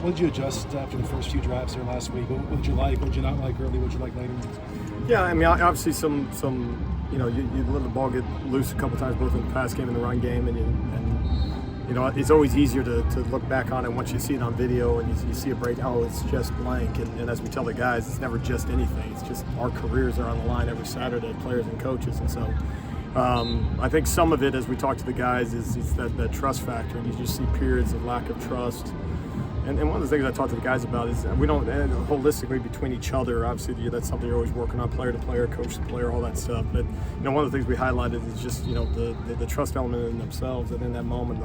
What did you adjust after the first few drives there last week? What did you like? What did you not like early? What did you like later? Yeah, I mean, obviously some you let the ball get loose a couple times, both in the pass game and the run game, and it's always easier to look back on it once you see it on video and you see a break. Oh, it's just blank, and as we tell the guys, it's never just anything. It's just our careers are on the line every Saturday, players and coaches, and so I think some of it, as we talk to the guys, is that trust factor, and you just see periods of lack of trust. And one of the things I talk to the guys about is we don't holistically between each other. Obviously, that's something you're always working on, player to player, coach to player, all that stuff. But one of the things we highlighted is just the trust element in themselves. And in that moment,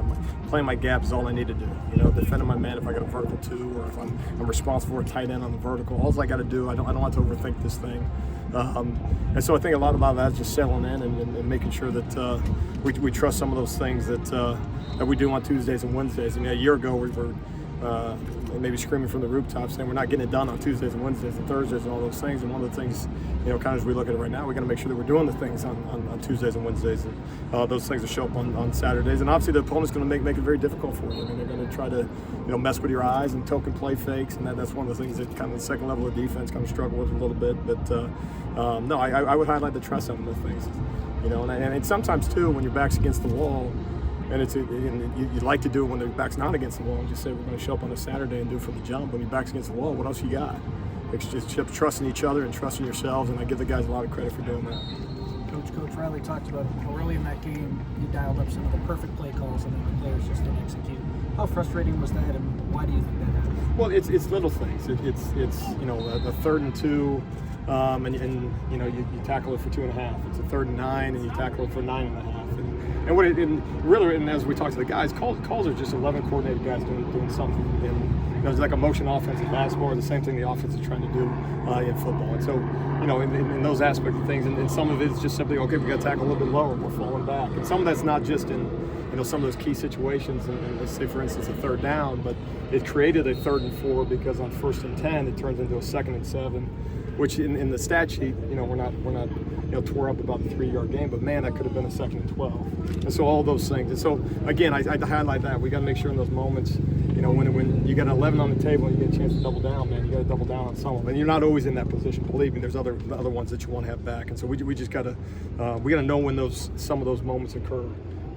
playing my gap is all I need to do. Defending my man if I got a vertical two, or if I'm responsible for a tight end on the vertical. All I got to do. I don't want to overthink this thing. And so I think a lot about that is just settling in and making sure that we trust some of those things that we do on Tuesdays and Wednesdays. I mean, a year ago we were maybe screaming from the rooftops saying we're not getting it done on Tuesdays and Wednesdays and Thursdays and all those things. And one of the things, kind of as we look at it right now, we got to make sure that we're doing the things on Tuesdays and Wednesdays, and those things will show up on Saturdays. And obviously the opponent's going to make it very difficult for you. I mean, they're going to try to mess with your eyes and token play fakes, and that's one of the things that kind of the second level of defense kind of struggle with a little bit. But no, I would highlight the trust element of things, and sometimes too when your back's against the wall. And you'd like to do it when the back's not against the wall and just say we're going to show up on a Saturday and do it from the jump. When your back's against the wall, what else you got? It's just trusting each other and trusting yourselves, and I give the guys a lot of credit for doing that. Coach Riley talked about how early in that game you dialed up some of the perfect play calls and then the players just didn't execute. How frustrating was that, and why do you think that happened? Well, it's little things. It's a 3rd and 2. You tackle it for 2.5. It's a 3rd and 9, and you tackle it for 9.5. And as we talk to the guys, calls are just 11 coordinated guys doing something. And it's like a motion offensive basketball, or the same thing the offense is trying to do in football. And so, in those aspects of things, and some of it is just simply, okay, we got to tackle a little bit lower, we're falling back. And some of that's not just in some of those key situations, and let's say for instance a 3rd down, but it created a 3rd and 4 because on 1st and 10 it turns into a 2nd and 7, which in the stat sheet we're not tore up about the 3-yard game, but man, that could have been a 2nd and 12. And so all those things. And so again, I highlight that we got to make sure in those moments, when you got an 11 on the table and you get a chance to double down, man, you got to double down on some of them. And you're not always in that position. Believe me, there's other ones that you want to have back. And so we just got to know when some of those moments occur.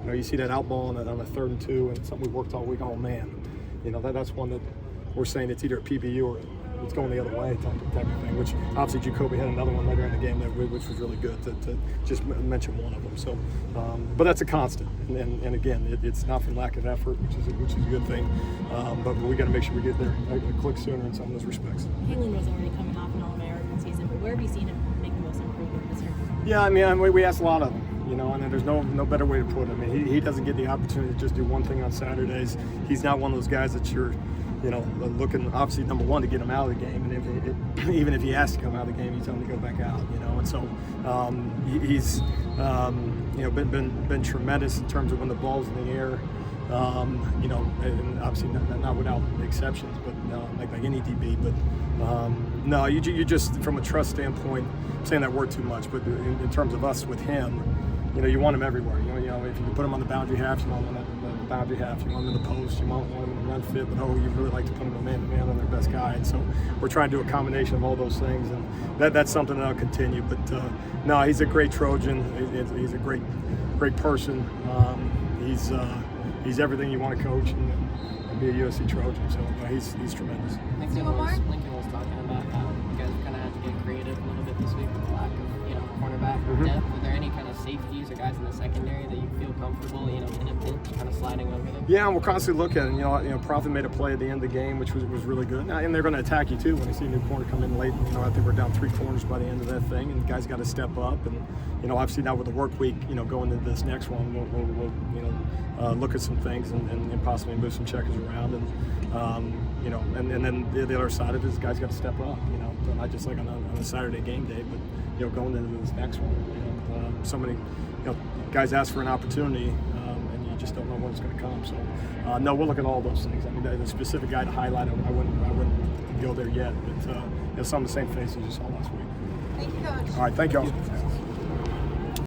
You see that out ball on a 3rd and 2, and it's something we worked all week. Oh man, that's one that we're saying it's either a PBU or it's going the other way type of thing, which obviously Jacoby had another one later in the game which was really good to just mention one of them. So, but that's a constant, and again, it's not from lack of effort, which is a good thing. But we got to make sure we get there a click sooner in some of those respects. Kalen was already coming off an All-American season, but where have you seen him make the most improvement this year? Yeah, I mean, we asked a lot of them. And there's no better way to put it. I mean, he doesn't get the opportunity to just do one thing on Saturdays. He's not one of those guys that you're, looking, obviously, number one, to get him out of the game. And even if he has to come out of the game, he's going to go back out, And so he's, been tremendous in terms of when the ball's in the air. And obviously not without exceptions, but like any DB. But no, you just, from a trust standpoint, I'm saying that word too much, but in terms of us with him, you want him everywhere. If you put him on the boundary half, you want him on the boundary half. You want him in the post. You want him in the run fit. But you really like to put him in man-to-man on their best guy. And so we're trying to do a combination of all those things, and that's something that'll continue. But no, he's a great Trojan. He's a great person. He's everything you want to coach and be a USC Trojan. So he's tremendous. Lincoln was talking about how you guys kind of had to get creative a little bit this week with the lack of cornerback depth. Were there any kind of safeties or guys in the secondary that you feel comfortable, in a pinch, kind of sliding over them? Yeah, and we'll constantly look at it. Prophet made a play at the end of the game, which was really good. And they're going to attack you too when they see a new corner come in late. I think we're down 3 corners by the end of that thing, and guys got to step up. And obviously now with the work week, going into this next one, we'll look at some things and possibly move some checkers around. And then the other side of it is guys got to step up. Not just like on a Saturday game day, but going into this next one. So many guys ask for an opportunity, and you just don't know when it's going to come. So no, we'll look at all those things. I mean, the specific guy to highlight, I wouldn't go there yet, but some of the same faces you saw last week. Thank you, Coach. All right, thank you all.